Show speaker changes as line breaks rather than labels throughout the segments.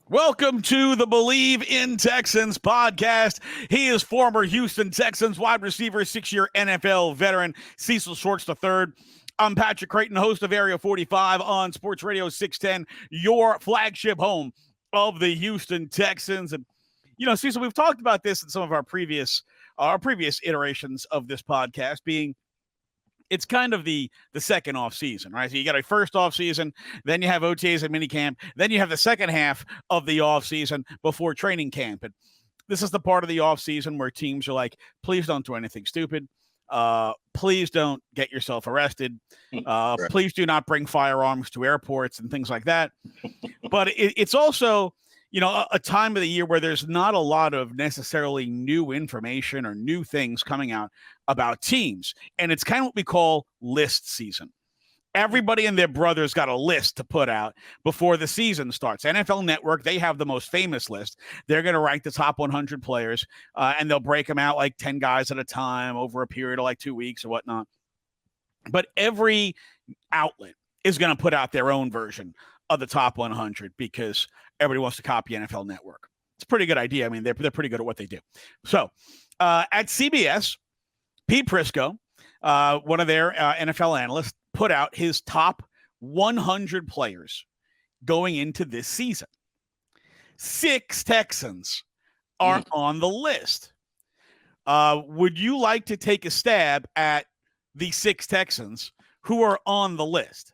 Welcome to the Believe in Texans podcast. He is former Houston Texans wide receiver, 6-year NFL veteran, Cecil Shorts III. I'm Patrick Creighton, host of Area 45 on Sports Radio 610, your flagship home of the Houston Texans. And, Cecil, we've talked about this in some of our previous iterations of this podcast, being it's kind of the second off season, right? So you got a first off season, then you have OTAs and minicamp, then you have the second half of the off season before training camp. And this is the part of the off season where teams are like, please don't do anything stupid. Please don't get yourself arrested.
Right.
Please do not bring firearms to airports and things like that. But it's also, a time of the year where there's not a lot of necessarily new information or new things coming out about teams. And it's kind of what we call list season. Everybody and their brother's got a list to put out before the season starts. NFL Network, they have the most famous list. They're going to rank the top 100 players, and they'll break them out like 10 guys at a time over a period of like 2 weeks or whatnot. But every outlet is going to put out their own version of the top 100 because everybody wants to copy NFL Network. It's a pretty good idea. I mean, they're pretty good at what they do. So at CBS, Pete Prisco, one of their NFL analysts, put out his top 100 players going into this season. 6 Texans are on the list. Would you like to take a stab at the 6 Texans who are on the list?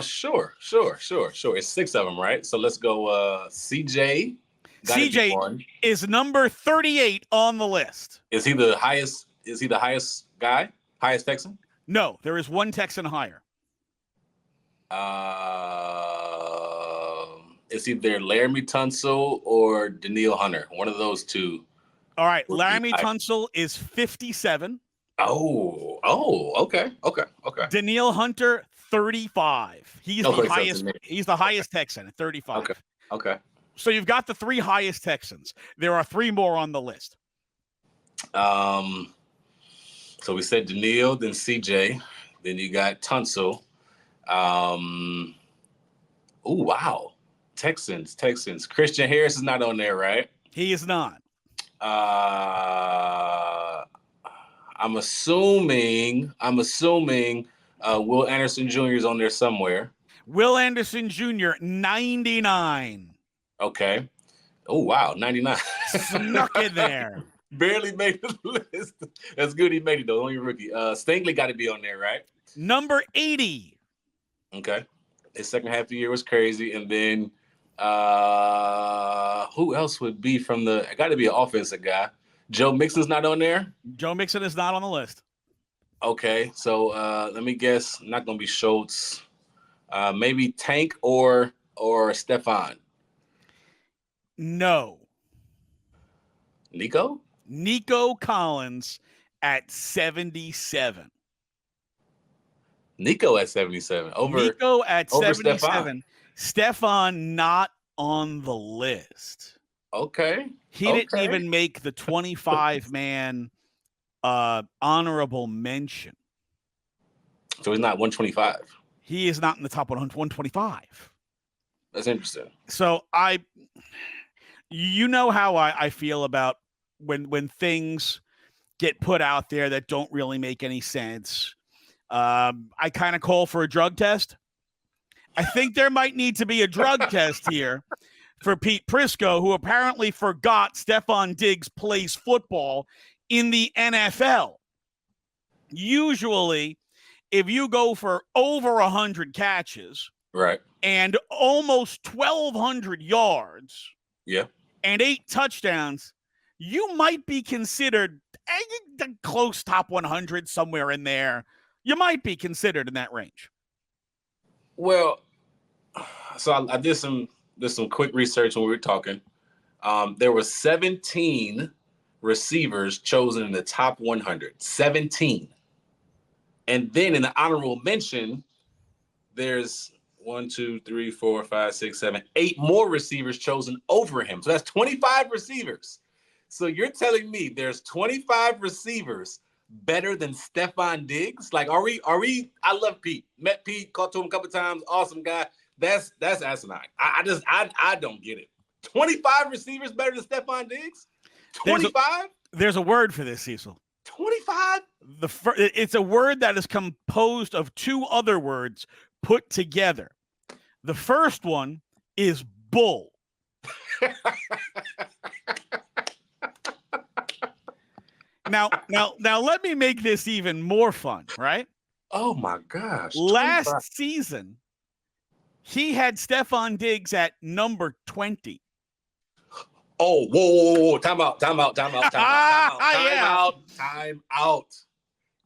Sure. It's 6 of them, right? So let's go CJ.
CJ is number 38 on the list.
Is he the highest guy? Highest Texan?
No, there is one Texan higher.
It's either Laramie Tunsil or Daniil Hunter. One of those two.
All right, Laramie Tunsil is 57.
Okay.
Daniil Hunter, 35. He's the highest. He's the highest Texan at 35.
Okay.
So you've got the 3 highest Texans. There are 3 more on the list.
So we said Daniil, then CJ, then you got Tunsil. Wow. Texans. Christian Harris is not on there, right?
He is not.
I'm assuming Will Anderson Jr. is on there somewhere.
Will Anderson Jr., 99.
Okay. Oh, wow, 99.
Snuck in there.
Barely made the list. That's good he made it, though. Only rookie. Stingley got to be on there, right?
Number 80.
Okay. His second half of the year was crazy. And then who else would be from the – got to be an offensive guy. Joe Mixon's not on there?
Joe Mixon is not on the list.
Okay. So let me guess. Not going to be Schultz. Maybe Tank or Stefon.
No.
Nico
Collins at 77.
Nico at 77.
Nico at
over
77. Stefon not on the list.
Okay.
He didn't even make the 25-man honorable mention.
So he's not 125.
He is not in the top 125.
That's interesting.
So you know how I feel about when things get put out there that don't really make any sense. I kind of call for a drug test. I think there might need to be a drug test here for Pete Prisco, who apparently forgot Stefon Diggs plays football in the NFL. Usually, if you go for over 100 catches,
right,
and almost 1,200 yards,
yeah,
and 8 touchdowns, you might be considered the close top 100, somewhere in there. You might be considered in that range.
Well, so I did some quick research when we were talking. There were 17 receivers chosen in the top 100. 17. And then in the honorable mention, there's 1, 2, 3, 4, 5, 6, 7, 8 more receivers chosen over him. So that's 25 receivers. So you're telling me there's 25 receivers better than Stefon Diggs? Like, are we? I love Pete. Met Pete, talked to him a couple of times. Awesome guy. That's asinine. I don't get it. 25 receivers better than Stefon Diggs? 25?
There's a word for this, Cecil.
25?
It's a word that is composed of two other words put together. The first one is bull. Now, let me make this even more fun, right?
Oh my gosh! 25.
Last season, he had Stefon Diggs at number 20.
Oh, whoa! Time out! Time out!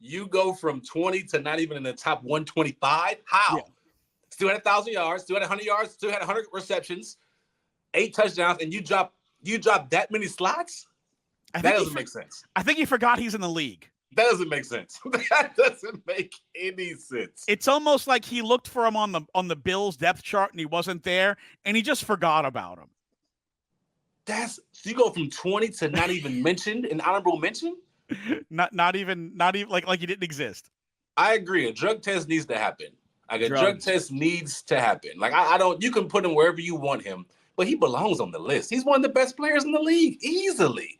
You go from 20 to not even in the top 125. How? Yeah. Still had 1,000 yards, still had 100 yards, still had 100 receptions, 8 touchdowns, and you drop that many slots? That doesn't make sense.
I think he forgot he's in the league.
That doesn't make sense. That doesn't make any sense.
It's almost like he looked for him on the Bills depth chart and he wasn't there, and he just forgot about him.
So you go from 20 to not even mentioned, an honorable mention?
Not even like he didn't exist.
I agree. A drug test needs to happen. Like a drug test needs to happen. Like I don't. You can put him wherever you want him, but he belongs on the list. He's one of the best players in the league, easily.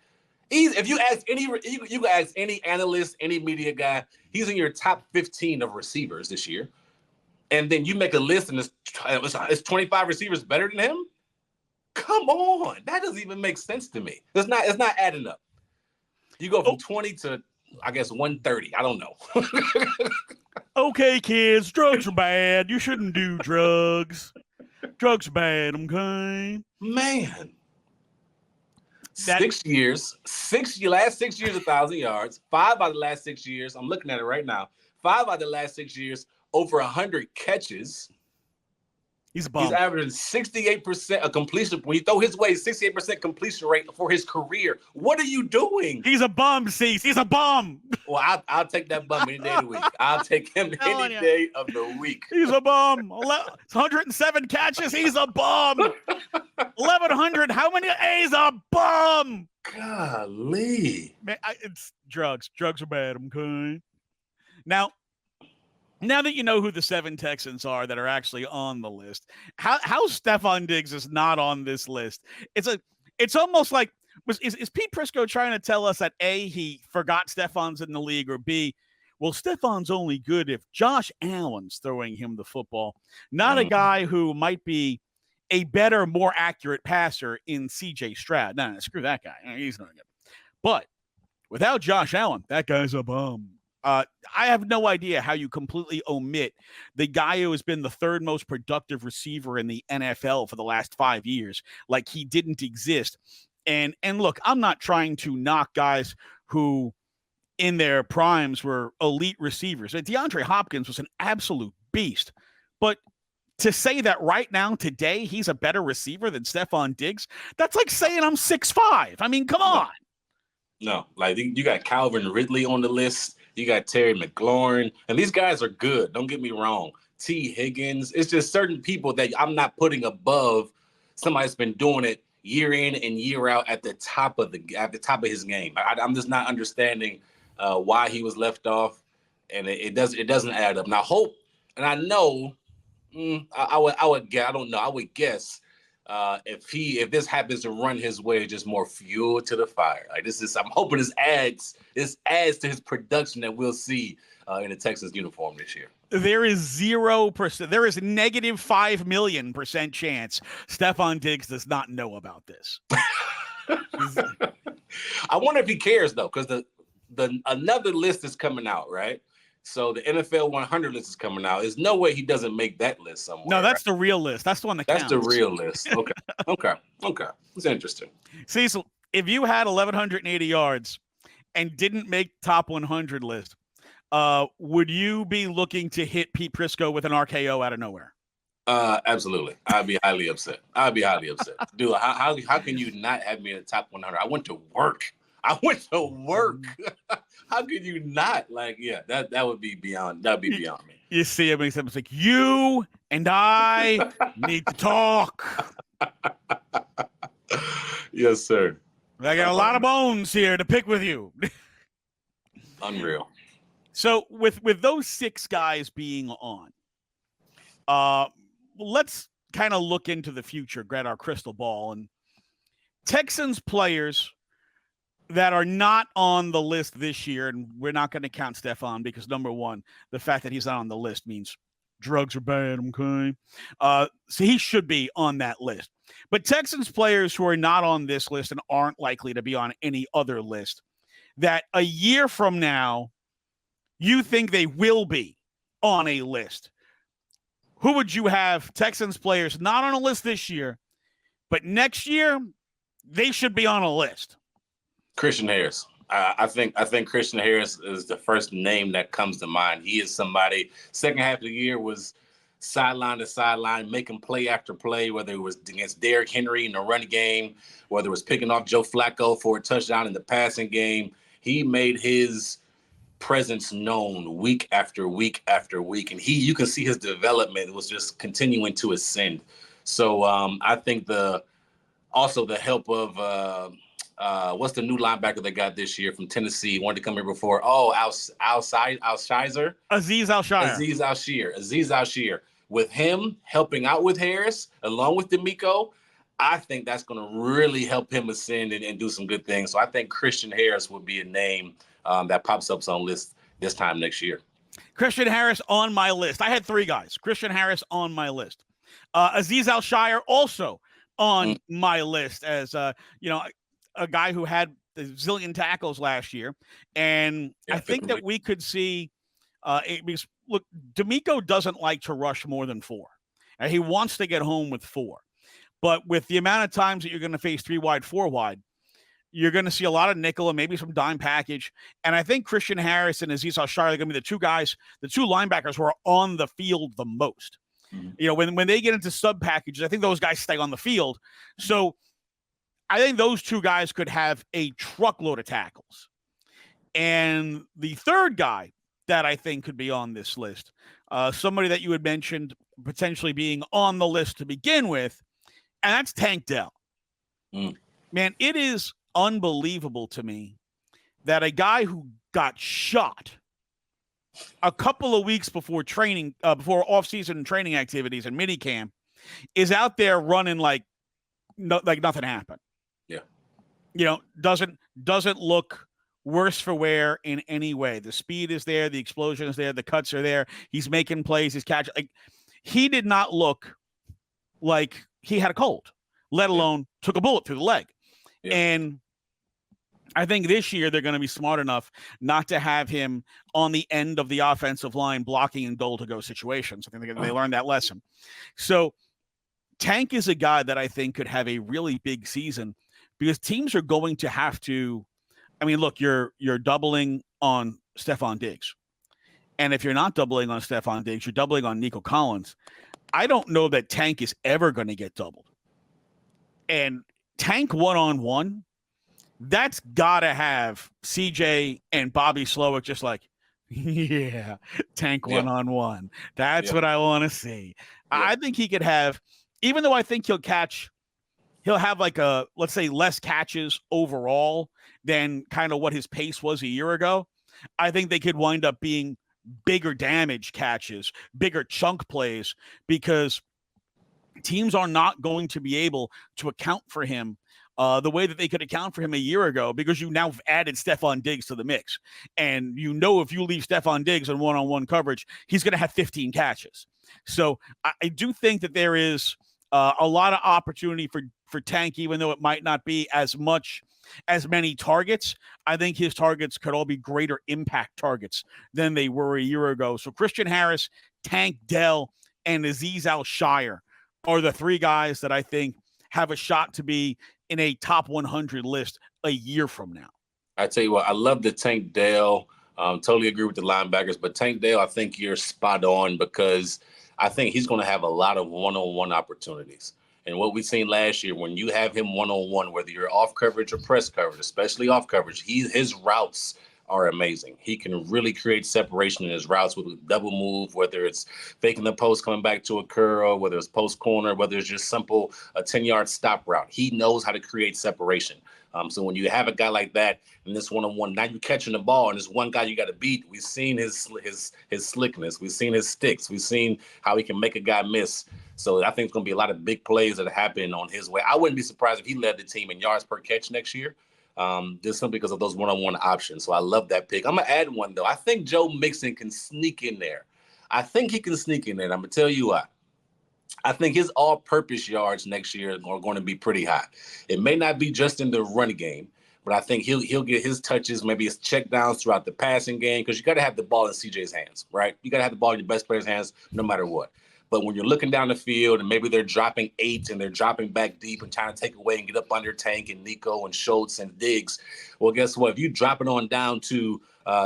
If you ask you can ask any analyst, any media guy, he's in your top 15 of receivers this year. And then you make a list and it's 25 receivers better than him. Come on, that doesn't even make sense to me. It's not adding up. You go from 20 to, I guess, 130. I don't know.
Okay, kids, drugs are bad. You shouldn't do drugs. Drugs are bad, okay?
Man. 6 years, last 6 years, 1,000 yards. 5 out of the last 6 years, I'm looking at it right now. 5 out of the last 6 years, over 100 catches.
He's a bum.
He's averaging 68% of completion. When you throw his way, 68% completion rate for his career. What are you doing?
He's a bum, Cease. He's a bum.
Well, I'll take that bum any day of the week. I'll take him any day of the week.
He's a bum. 107 catches. He's a bum. 1,100. How many? He's a bum.
Golly.
Man, it's drugs. Drugs are bad, okay? Now that you know who the 7 Texans are that are actually on the list, how Stefon Diggs is not on this list? It's almost like is Pete Prisco trying to tell us that A, he forgot Stefon's in the league, or B, well, Stefon's only good if Josh Allen's throwing him the football, not a guy who might be a better, more accurate passer in C.J. Stroud. No, screw that guy. He's not good. But without Josh Allen, that guy's a bum. I have no idea how you completely omit the guy who has been the 3rd most productive receiver in the NFL for the last 5 years, like he didn't exist. And look, I'm not trying to knock guys who in their primes were elite receivers. DeAndre Hopkins was an absolute beast. But to say that right now, today, he's a better receiver than Stefon Diggs, that's like saying I'm 6'5". I mean, come on.
No, like you got Calvin Ridley on the list. You got Terry McLaurin, and these guys are good. Don't get me wrong. T. Higgins. It's just certain people that I'm not putting above somebody that's been doing it year in and year out at the top of his game. I'm just not understanding why he was left off, and it doesn't add up. Now, hope, and I know, I would guess if this happens to run his way, just more fuel to the fire. Like I'm hoping this adds to his production that we'll see in the Texans uniform this year.
There is 0%. There is negative 5 million % chance Stefon Diggs does not know about this.
I wonder if he cares though, because the another list is coming out, right? So the NFL 100 list is coming out. There's no way he doesn't make that list somewhere.
No, that's the real list. That's the one that counts.
That's the real list. Okay. It's interesting.
Cecil, if you had 1,180 yards and didn't make top 100 list, would you be looking to hit Pete Prisco with an RKO out of nowhere?
Absolutely. I'd be highly upset. Dude, how can you not have me in the top 100? I went to work. How could you not? Like, yeah, that would be beyond. That'd be beyond me.
You see him, he's like, you and I need to talk.
Yes, sir.
I got a lot of bones here to pick with you.
Unreal. So
with those 6 guys being on, let's kind of look into the future, grab our crystal ball, and Texans players that are not on the list this year, and we're not going to count Stefon because, number one, the fact that he's not on the list means drugs are bad, okay? So he should be on that list. But Texans players who are not on this list and aren't likely to be on any other list, that a year from now, you think they will be on a list. Who would you have Texans players not on a list this year, but next year they should be on a list?
Christian Harris. I think Christian Harris is the first name that comes to mind. He is somebody, second half of the year was sideline to sideline, making play after play, whether it was against Derrick Henry in the running game, whether it was picking off Joe Flacco for a touchdown in the passing game. He made his presence known week after week after week. And you can see his development was just continuing to ascend. So I think also the help of what's the new linebacker they got this year from Tennessee? Wanted to come here before. Oh, Aziz Al-Shir. With him helping out with Harris, along with D'Amico, I think that's going to really help him ascend and do some good things. So I think Christian Harris would be a name that pops up on list this time next year.
Christian Harris on my list. I had three guys. Christian Harris on my list. Aziz Al-Shir also on my list as a guy who had a zillion tackles last year. And I think that we could see because, look, D'Amico doesn't like to rush more than 4. And he wants to get home with 4. But with the amount of times that you're going to face 3 wide, 4 wide, you're going to see a lot of nickel and maybe some dime package. And I think Christian Harris and Aziz Al-Shir are going to be the two linebackers who are on the field the most. Mm-hmm. When they get into sub packages, I think those guys stay on the field. So I think those two guys could have a truckload of tackles. And the third guy that I think could be on this list, somebody that you had mentioned potentially being on the list to begin with, and that's Tank Dell. Man, it is unbelievable to me that a guy who got shot a couple of weeks before training, before offseason training activities and minicamp, is out there running like nothing happened. Yeah, doesn't look worse for wear in any way. The speed is there, the explosion is there, the cuts are there. He's making plays, he's catching. Like, he did not look like he had a cold, let alone took a bullet through the leg. Yeah. And I think this year they're going to be smart enough not to have him on the end of the offensive line blocking in goal-to-go situations. I think they learned that lesson. So Tank is a guy that I think could have a really big season because teams are going to have to. I mean, look, you're doubling on Stefon Diggs. And if you're not doubling on Stefon Diggs, you're doubling on Nico Collins. I don't know that Tank is ever going to get doubled. And Tank one-on-one, that's got to have CJ and Bobby Slowick just like, yeah, Tank one-on-one. That's what I want to see. Yeah. I think he could have, even though I think he'll have like let's say less catches overall than kind of what his pace was a year ago. I think they could wind up being bigger damage catches, bigger chunk plays, because teams are not going to be able to account for him the way that they could account for him a year ago, because you now have added Stefon Diggs to the mix. And if you leave Stefon Diggs in one-on-one coverage, he's going to have 15 catches. So I do think that there is a lot of opportunity for Tank, even though it might not be as many targets. I think his targets could all be greater impact targets than they were a year ago. So Christian Harris, Tank Dell, and Aziz Al-Shir are the 3 guys that I think have a shot to be in a top 100 list a year from now.
I tell you what, I love the Tank Dell. Totally agree with the linebackers, but Tank Dell, I think you're spot on, because I think he's going to have a lot of one-on-one opportunities. And what we've seen last year, when you have him one-on-one, whether you're off coverage or press coverage, especially off coverage, his routes are amazing. He can really create separation in his routes with a double move, whether it's faking the post coming back to a curl, whether it's post corner, whether it's just simple a 10-yard stop route. He knows how to create separation. So when you have a guy like that in this one-on-one, now you're catching the ball, and there's one guy you got to beat. We've seen his slickness. We've seen his sticks. We've seen how he can make a guy miss. So I think it's going to be a lot of big plays that happen on his way. I wouldn't be surprised if he led the team in yards per catch next year, just simply because of those one-on-one options. So I love that pick. I'm going to add one, though. I think Joe Mixon can sneak in there. I think he can sneak in there, and I'm going to tell you why. I think his all-purpose yards next year are going to be pretty high. It may not be just in the running game, but I think he'll get his touches, maybe his checkdowns throughout the passing game, because you got to have the ball in CJ's hands, right? You got to have the ball in your best player's hands no matter what. But when you're looking down the field and maybe they're dropping 8 and they're dropping back deep and trying to take away and get up under Tank and Nico and Schultz and Diggs, well, guess what? If you drop it on down to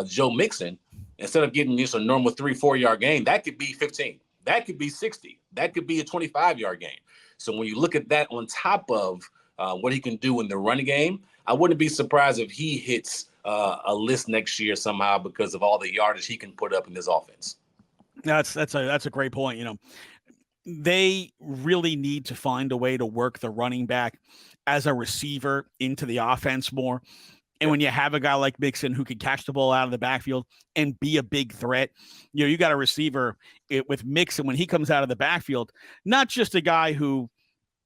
Joe Mixon, instead of getting just a normal 3-4 yard gain, that could be 15. That could be 60. That could be a 25-yard gain. So when you look at that on top of what he can do in the running game, I wouldn't be surprised if he hits a list next year somehow because of all the yardage he can put up in this offense.
That's a great point. You know, they really need to find a way to work the running back as a receiver into the offense more. And when you have a guy like Mixon who can catch the ball out of the backfield and be a big threat, you know, you got a receiver with Mixon when he comes out of the backfield, not just a guy who,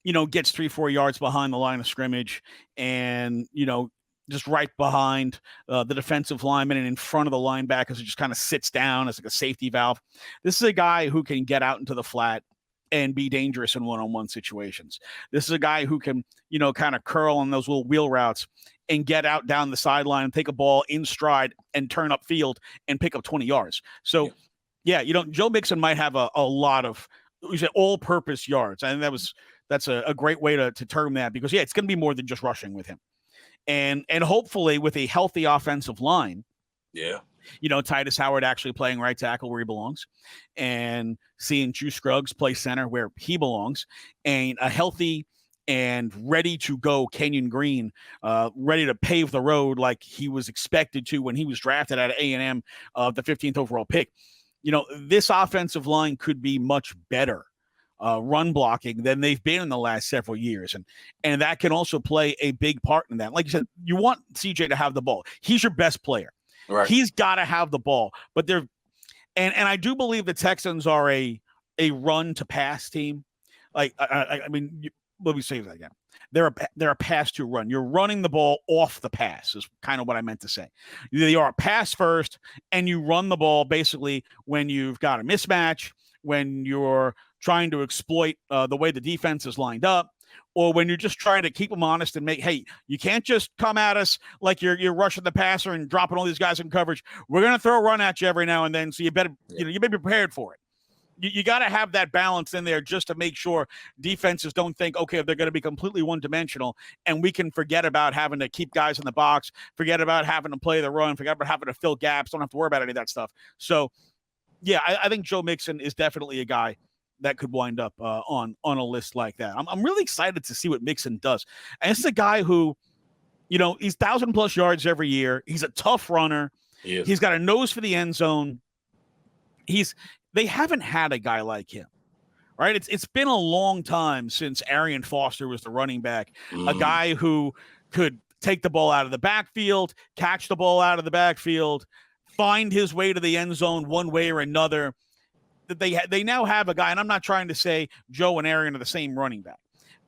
you know, gets 3-4 yards behind the line of scrimmage and, you know, just right behind the defensive lineman and in front of the linebackers who just kind of sits down as like a safety valve. This is a guy who can get out into the flat and be dangerous in one-on-one situations. This is a guy who can, you know, kind of curl on those little wheel routes and get out down the sideline and take a ball in stride and turn upfield and pick up 20 yards. So, yeah, you know, Joe Mixon might have a lot of all-purpose yards. I think that's a great way to term that because, yeah, it's going to be more than just rushing with him. And hopefully with a healthy offensive line, you know, Titus Howard actually playing right tackle where he belongs and seeing Juice Scruggs play center where he belongs and a healthy and ready to go Kenyon Green, ready to pave the road like he was expected to when he was drafted out of A&M, the 15th overall pick. You know, this offensive line could be much better run blocking than they've been in the last several years. And that can also play a big part in that. Like you said, you want CJ to have the ball. He's your best player. Right. He's got to have the ball. But they're and I do believe the Texans are a run to pass team. Like I mean, let me say that again. They're a pass to run. You're running the ball off the pass is kind of what I meant to say. They are a pass first, and you run the ball basically when you've got a mismatch, when you're trying to exploit the way the defense is lined up, or when you're just trying to keep them honest and hey, you can't just come at us like you're rushing the passer and dropping all these guys in coverage. We're going to throw a run at you every now and then, so you better you better be prepared for it. You got to have that balance in there just to make sure defenses don't think, okay, they're going to be completely one-dimensional, and we can forget about having to keep guys in the box, forget about having to play the run, forget about having to fill gaps, don't have to worry about any of that stuff. So, yeah, I think Joe Mixon is definitely a guy that could wind up on a list like that. I'm really excited to see what Mixon does. And this is a guy who, you know, he's 1,000+ yards every year. He's a tough runner. He's got a nose for the end zone. They haven't had a guy like him, right? It's been a long time since Arian Foster was the running back, a guy who could take the ball out of the backfield, catch the ball out of the backfield, find his way to the end zone one way or another. They now have a guy, and I'm not trying to say Joe and Arian are the same running back,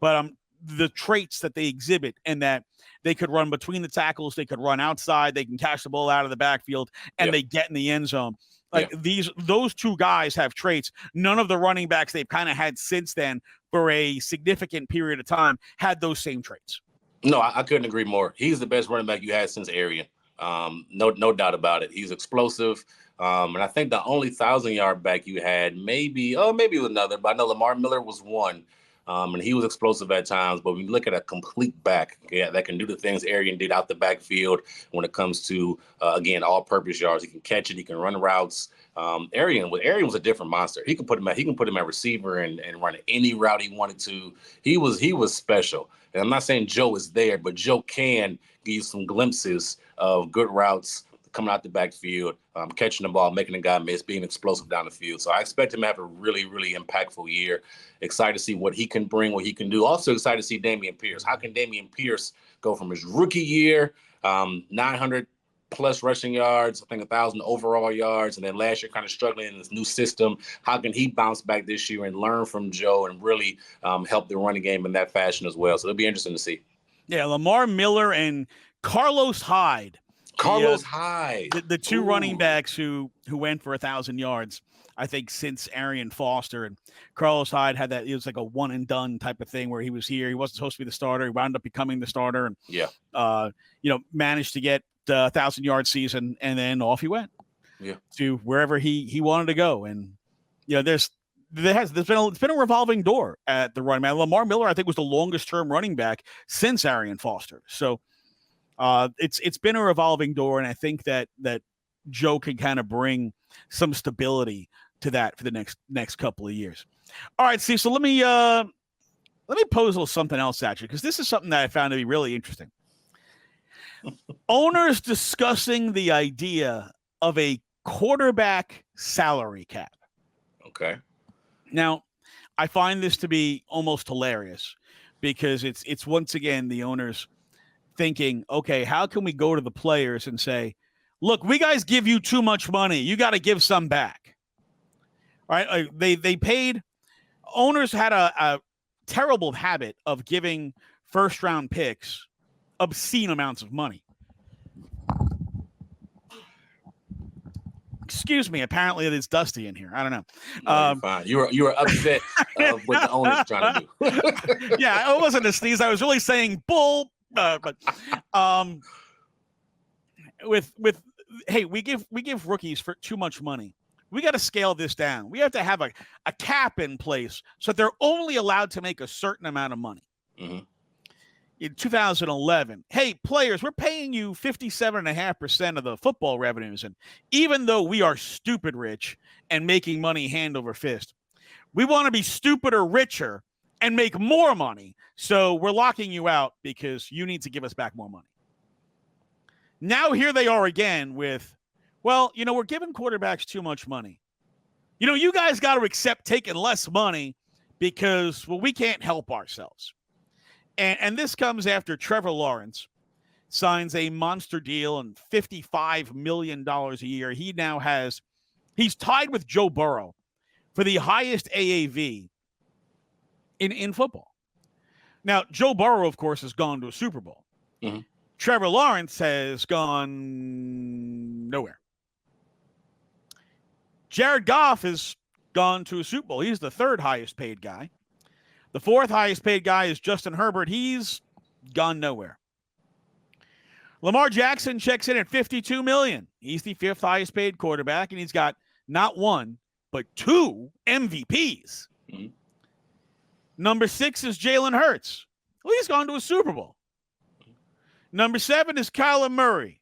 but the traits that they exhibit and that they could run between the tackles, they could run outside, they can catch the ball out of the backfield, and they get in the end zone. Like those two guys have traits. None of the running backs they've kind of had since then for a significant period of time had those same traits.
No, I couldn't agree more. He's the best running back you had since Arian. No doubt about it. He's explosive. And I think the only 1,000-yard back you had, maybe it was another, but I know Lamar Miller was one. And he was explosive at times. But when you look at a complete back, that can do the things Arian did out the backfield when it comes to, again, all-purpose yards. He can catch it. He can run routes. Arian was a different monster. He can put him at receiver and run any route he wanted to. He was special. And I'm not saying Joe is there, but Joe can give you some glimpses of good routes, coming out the backfield, catching the ball, making the guy miss, being explosive down the field. So I expect him to have a really, really impactful year. Excited to see what he can bring, what he can do. Also excited to see Dameon Pierce. How can Dameon Pierce go from his rookie year, 900 plus rushing yards, I think 1,000 overall yards, and then last year kind of struggling in this new system? How can he bounce back this year and learn from Joe and really help the running game in that fashion as well? So it'll be interesting to see.
Yeah, Lamar Miller and Carlos Hyde.
Hyde.
The two running backs who went for 1,000 yards, I think, since Arian Foster. And Carlos Hyde had that, it was like a one and done type of thing where he was here. He wasn't supposed to be the starter. He wound up becoming the starter and, managed to get a 1,000-yard season, and then off he went to wherever he wanted to go. And, it's been a revolving door at the running back. Lamar Miller, I think, was the longest term running back since Arian Foster. So it's been a revolving door, and I think that Joe can kind of bring some stability to that for the next couple of years. All right, Steve. So let me pose a little something else at you, because this is something that I found to be really interesting. Owners discussing the idea of a quarterback salary cap.
Okay.
Now, I find this to be almost hilarious, because it's once again the owners thinking, okay, how can we go to the players and say, look, we guys give you too much money. You got to give some back. All right. They paid. Owners had a terrible habit of giving first round picks obscene amounts of money. Excuse me. Apparently, it is dusty in here. I don't know.
No, you're fine. You were upset of what the owners are trying to do.
Yeah, I wasn't a sneeze. I was really saying bull. Hey, we give rookies for too much money. We got to scale this down. We have to have a cap in place so that they're only allowed to make a certain amount of money.
Mm-hmm.
In 2011, hey, players, we're paying you 57.5% of the football revenues. And even though we are stupid rich and making money hand over fist, we want to be stupider richer and make more money. So we're locking you out because you need to give us back more money. Now here they are again with, well, we're giving quarterbacks too much money. You guys got to accept taking less money because, well, we can't help ourselves. And this comes after Trevor Lawrence signs a monster deal and $55 million a year. He's tied with Joe Burrow for the highest AAV in football. Now, Joe Burrow, of course, has gone to a Super Bowl.
Mm-hmm.
Trevor Lawrence has gone nowhere. Jared Goff has gone to a Super Bowl. He's the third highest paid guy. The fourth highest paid guy is Justin Herbert. He's gone nowhere. Lamar Jackson checks in at $52 million. He's the fifth highest paid quarterback, and he's got not one, but two MVPs.
Mm-hmm.
Number 6 is Jalen Hurts. Well, he's gone to a Super Bowl. Number 7 is Kyler Murray.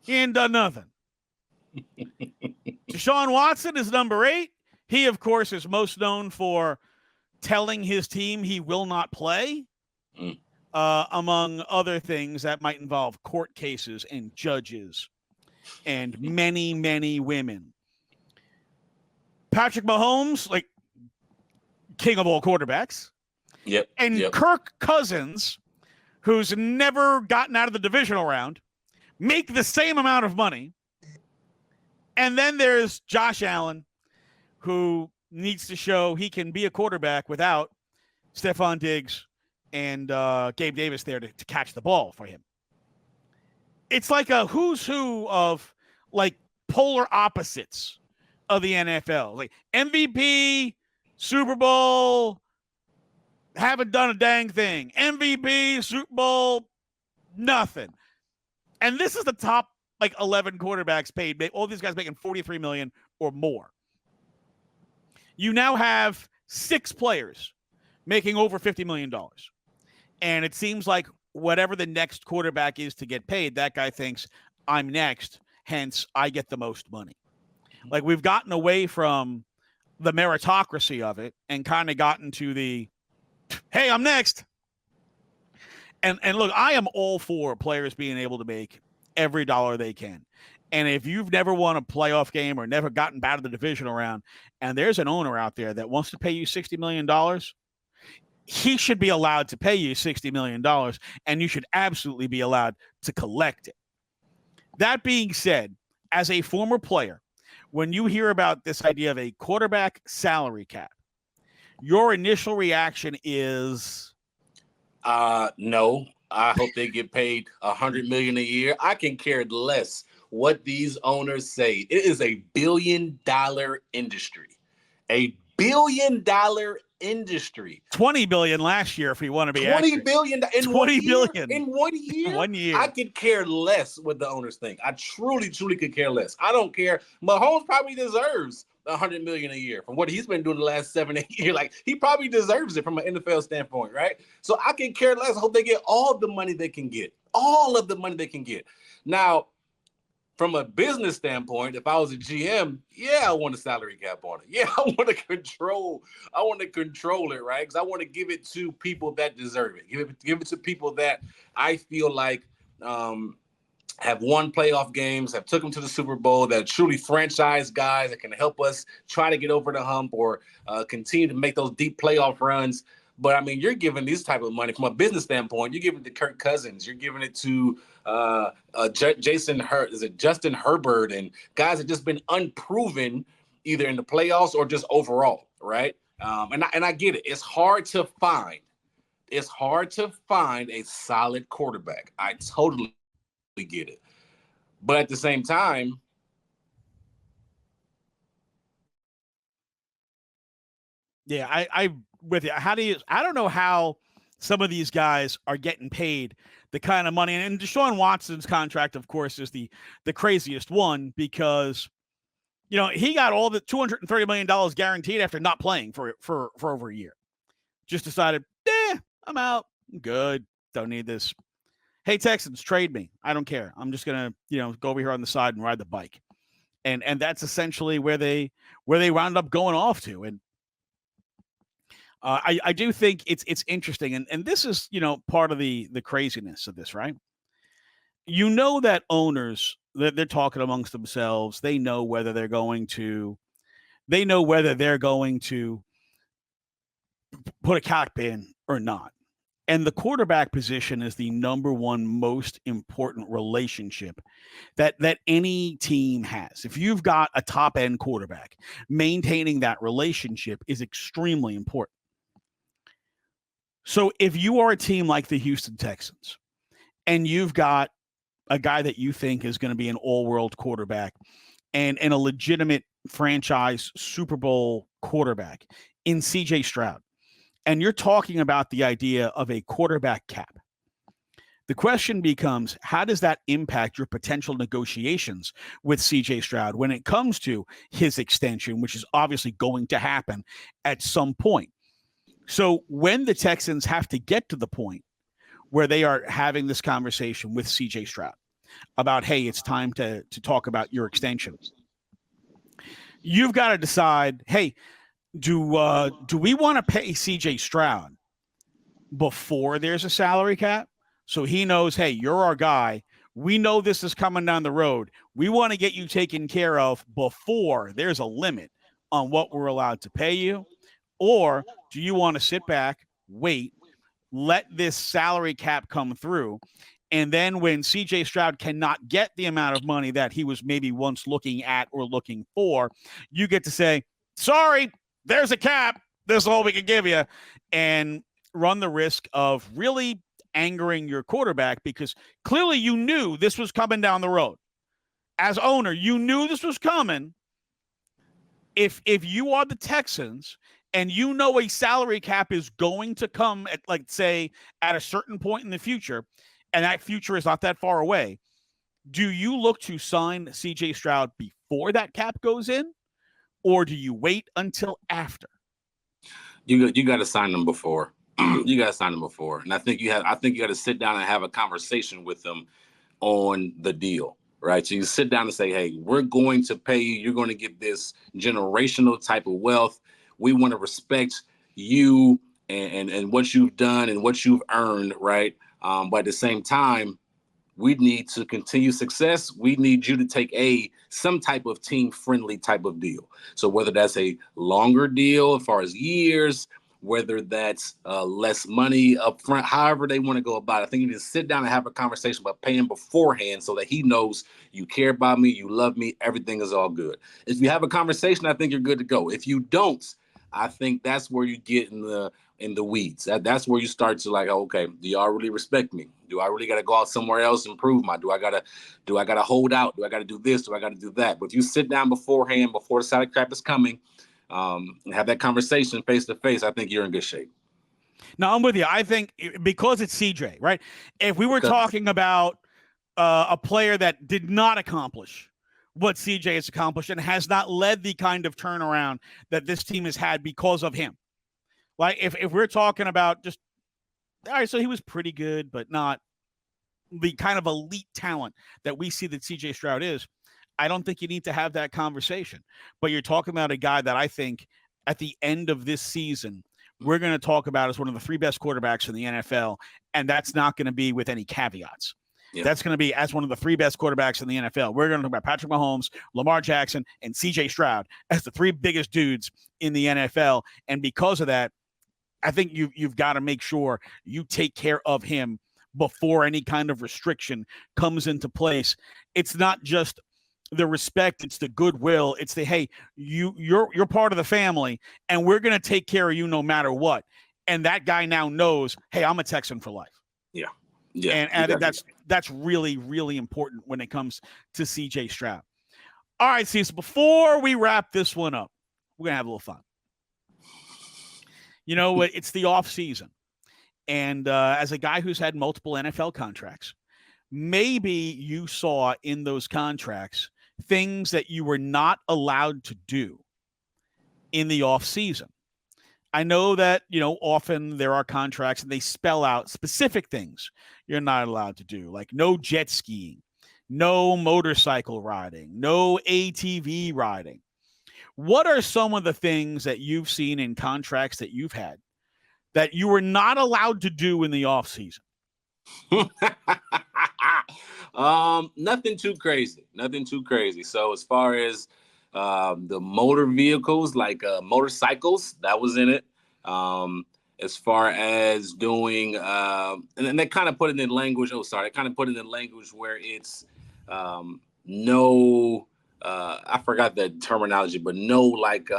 He ain't done nothing. Deshaun Watson is number 8. He, of course, is most known for telling his team he will not play, among other things that might involve court cases and judges and many, many women. Patrick Mahomes, like king of all quarterbacks.
Yep.
And Kirk Cousins, who's never gotten out of the divisional round, make the same amount of money. And then there's Josh Allen, who needs to show he can be a quarterback without Stefon Diggs and Gabe Davis there to catch the ball for him. It's like a who's who of like polar opposites of the NFL. Like MVP, Super Bowl, haven't done a dang thing. MVP, Super Bowl, nothing. And this is the top 11 quarterbacks paid. All these guys making $43 million or more. You now have 6 players making over $50 million. And it seems like whatever the next quarterback is to get paid, that guy thinks I'm next, hence I get the most money. Like we've gotten away from the meritocracy of it and kind of gotten to the, hey, I'm next. And look, I am all for players being able to make every dollar they can. And if you've never won a playoff game or never gotten out of the divisional round, and there's an owner out there that wants to pay you $60 million, he should be allowed to pay you $60 million, and you should absolutely be allowed to collect it. That being said, as a former player, when you hear about this idea of a quarterback salary cap, your initial reaction is
no. I hope they get paid $100 million a year. I can care less what these owners say. It is a $1 billion industry. A $1 billion industry.
20 billion last year, if we want to be
20
accurate.
billion in
20
1 year,
billion.
in 1 year.
1 year.
I could care less what the owners think. I truly could care less. I don't care. Mahomes probably deserves $100 million a year from what he's been doing the last 7-8 years. Like, he probably deserves it from an NFL standpoint, right? So I can care less. I hope they get all the money they can get. All of the money they can get. Now, from a business standpoint, if I was a GM, yeah, I want a salary cap on it. Yeah, I want to control it, right? Because I want to give it to people that deserve it. Give it to people that I feel like have won playoff games, have took them to the Super Bowl, that are truly franchise guys that can help us try to get over the hump or continue to make those deep playoff runs. But I mean, you're giving this type of money from a business standpoint. You're giving it to Kirk Cousins. You're giving it to Justin Herbert, and guys that just been unproven either in the playoffs or just overall, right? And I get it. It's hard to find a solid quarterback. I totally get it. But at the same time,
yeah, I with you. I don't know how some of these guys are getting paid the kind of money. And Deshaun Watson's contract, of course, is the craziest one because, he got all the $230 million guaranteed after not playing for over a year. Just decided, I'm out. I'm good. Don't need this. Hey, Texans, trade me. I don't care. I'm just going to, go over here on the side and ride the bike. And that's essentially where they wound up going off to. And I do think it's interesting. And this is, part of the craziness of this, right? That owners, they're talking amongst themselves. They know whether they're going to put a cap in or not. And the quarterback position is the number one most important relationship that any team has. If you've got a top end quarterback, maintaining that relationship is extremely important. So if you are a team like the Houston Texans and you've got a guy that you think is going to be an all-world quarterback and a legitimate franchise Super Bowl quarterback in C.J. Stroud, and you're talking about the idea of a quarterback cap, the question becomes, how does that impact your potential negotiations with C.J. Stroud when it comes to his extension, which is obviously going to happen at some point? So when the Texans have to get to the point where they are having this conversation with C.J. Stroud about, hey, it's time to talk about your extension, you've got to decide, hey, do we want to pay C.J. Stroud before there's a salary cap? So he knows, hey, you're our guy. We know this is coming down the road. We want to get you taken care of before there's a limit on what we're allowed to pay you. Or do you want to sit back, wait, let this salary cap come through, and then when C.J. Stroud cannot get the amount of money that he was maybe once looking at or looking for, you get to say, sorry, there's a cap. This is all we can give you, and run the risk of really angering your quarterback because clearly you knew this was coming down the road. As owner, you knew this was coming. If you are the Texans and you know a salary cap is going to come at, like, say, at a certain point in the future, and that future is not that far away, do you look to sign C.J. Stroud before that cap goes in, or do you wait until after?
You got to sign them before. You got to sign them before, and I think you got to sit down and have a conversation with them on the deal, right? So you sit down and say, hey, we're going to pay you. You're going to get this generational type of wealth. We want to respect you and what you've done and what you've earned, right? But at the same time, we need to continue success. We need you to take some type of team-friendly type of deal. So whether that's a longer deal as far as years, whether that's less money up front, however they want to go about it. I think you need to sit down and have a conversation about paying beforehand so that he knows you care about me, you love me, everything is all good. If you have a conversation, I think you're good to go. If you don't, I think that's where you get in the weeds. That's where you start to like, okay, do y'all really respect me? Do I really got to go out somewhere else and prove do I gotta hold out? Do I got to do this? Do I got to do that? But if you sit down beforehand, before the salary cap is coming, and have that conversation face to face, I think you're in good shape.
No, I'm with you. I think because it's CJ, right? If we were talking about a player that did not accomplish what CJ has accomplished and has not led the kind of turnaround that this team has had because of him. Like if we're talking about just, all right, so he was pretty good, but not the kind of elite talent that we see that CJ Stroud is, I don't think you need to have that conversation. But you're talking about a guy that I think at the end of this season, we're going to talk about as one of the 3 best quarterbacks in the NFL, and that's not going to be with any caveats. Yeah. That's going to be as one of the 3 best quarterbacks in the NFL. We're going to talk about Patrick Mahomes, Lamar Jackson, and CJ Stroud as the 3 biggest dudes in the NFL. And because of that, I think you've got to make sure you take care of him before any kind of restriction comes into place. It's not just the respect, it's the goodwill, it's the, hey, you're part of the family and we're going to take care of you no matter what. And that guy now knows, hey, I'm a Texan for life.
Yeah.
And I think that's really, really important when it comes to CJ Stroud. All right, Cecil, before we wrap this one up, we're going to have a little fun. You know, it's the off season. And as a guy who's had multiple NFL contracts, maybe you saw in those contracts things that you were not allowed to do in the off season. I know that, you know, often there are contracts and they spell out specific things you're not allowed to do, like no jet skiing, no motorcycle riding, no ATV riding. What are some of the things that you've seen in contracts that you've had that you were not allowed to do in the off season?
Nothing too crazy. So as far as the motor vehicles, like motorcycles, that was in it. As far as doing, and they kind of put it in language. They kind of put it in language where it's no. I forgot the terminology, but no, like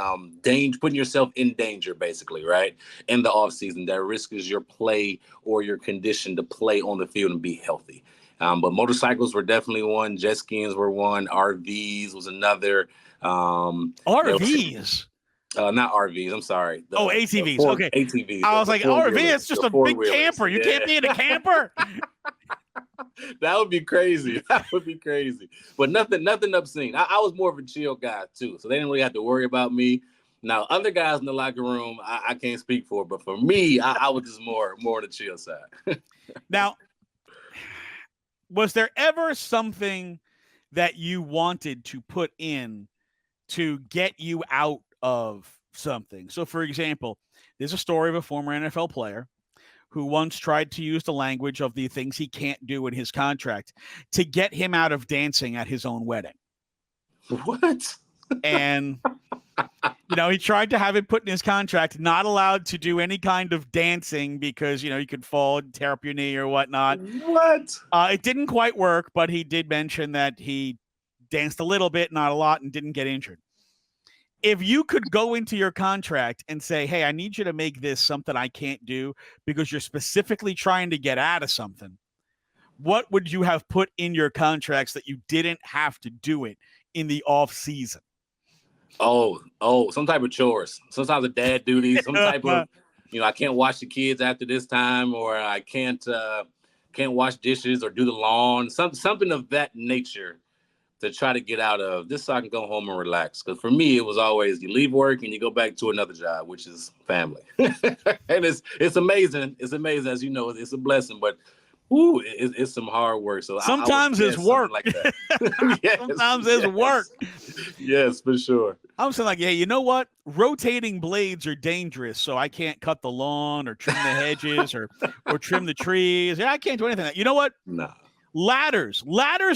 danger, putting yourself in danger, basically, right? In the off season, that risk is your play or your condition to play on the field and be healthy. But motorcycles were definitely one. Jet skiing were one. RVs was another.
RVs?
Not RVs. I'm sorry.
ATVs. Okay.
ATVs.
I was like, RV, it's just a big camper. You can't be in a camper.
That would be crazy. But nothing obscene. I was more of a chill guy too, so they didn't really have to worry about me. Now, other guys in the locker room, I can't speak for, but for me, I was just more on the chill side.
Now, was there ever something that you wanted to put in to get you out of something? So, for example, there's a story of a former NFL player who once tried to use the language of the things he can't do in his contract to get him out of dancing at his own wedding.
What?
And, you know, he tried to have it put in his contract, not allowed to do any kind of dancing because, you know, you could fall and tear up your knee or whatnot.
What?
It didn't quite work, but he did mention that he danced a little bit, not a lot, and didn't get injured. If you could go into your contract and say, hey, I need you to make this something I can't do because you're specifically trying to get out of something, what would you have put in your contracts that you didn't have to do it in the off season?
Oh, some type of chores, some type of dad duties, some type of, you know, I can't wash the kids after this time, or I can't wash dishes or do the lawn, something of that nature to try to get out of, just so I can go home and relax. Because for me, it was always you leave work and you go back to another job, which is family. And it's amazing. It's amazing, as you know, it's a blessing, but it's some hard work. So
sometimes it's work.
Like that. Yes,
sometimes it's work.
Yes, for sure.
I'm saying, like, yeah, you know what? Rotating blades are dangerous, so I can't cut the lawn or trim the hedges or trim the trees. Yeah, I can't do anything. You know what?
Nah.
Ladders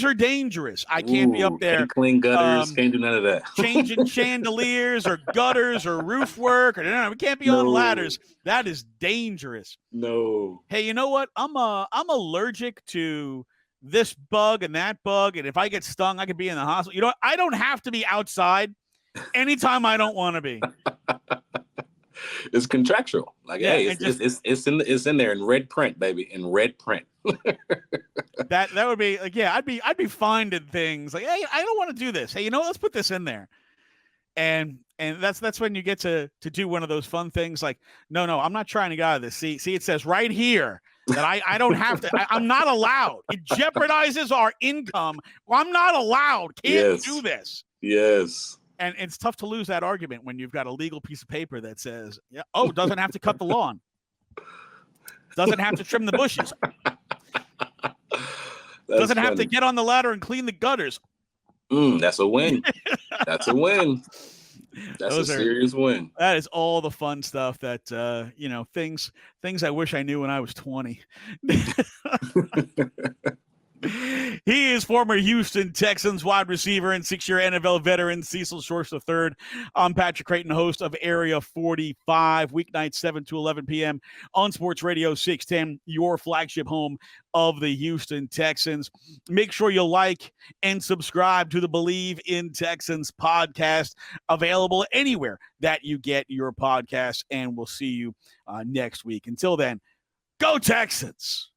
are dangerous. I can't be up there.
Can't clean gutters. Can't do none of that.
Changing chandeliers or gutters or roof work. No, we can't be on ladders. That is dangerous.
No.
Hey, you know what? I'm allergic to this bug and that bug, and if I get stung, I could be in the hospital. You know what? I don't have to be outside anytime I don't want to be.
It's contractual. Like, yeah, hey, it's in there in red print, baby, in red print.
that would be like, yeah, I'd be finding things like, hey, I don't want to do this. Hey, you know, let's put this in there. And that's when you get to do one of those fun things like, no, I'm not trying to get out of this. See, it says right here that I don't have to, I'm not allowed. It jeopardizes our income. Well, I'm not allowed. Can't do this.
Yes.
And it's tough to lose that argument when you've got a legal piece of paper that says, doesn't have to cut the lawn. Doesn't have to trim the bushes. Doesn't have to get on the ladder and clean the gutters.
That's a win. That's a win. That's a serious win.
That is all the fun stuff that, things I wish I knew when I was 20. He is former Houston Texans wide receiver and 6-year NFL veteran Cecil Shorts III. I'm Patrick Creighton, host of Area 45, weeknights 7 to 11 p.m. on Sports Radio 610, your flagship home of the Houston Texans. Make sure you like and subscribe to the Believe in Texans podcast, available anywhere that you get your podcasts, and we'll see you next week. Until then, go Texans!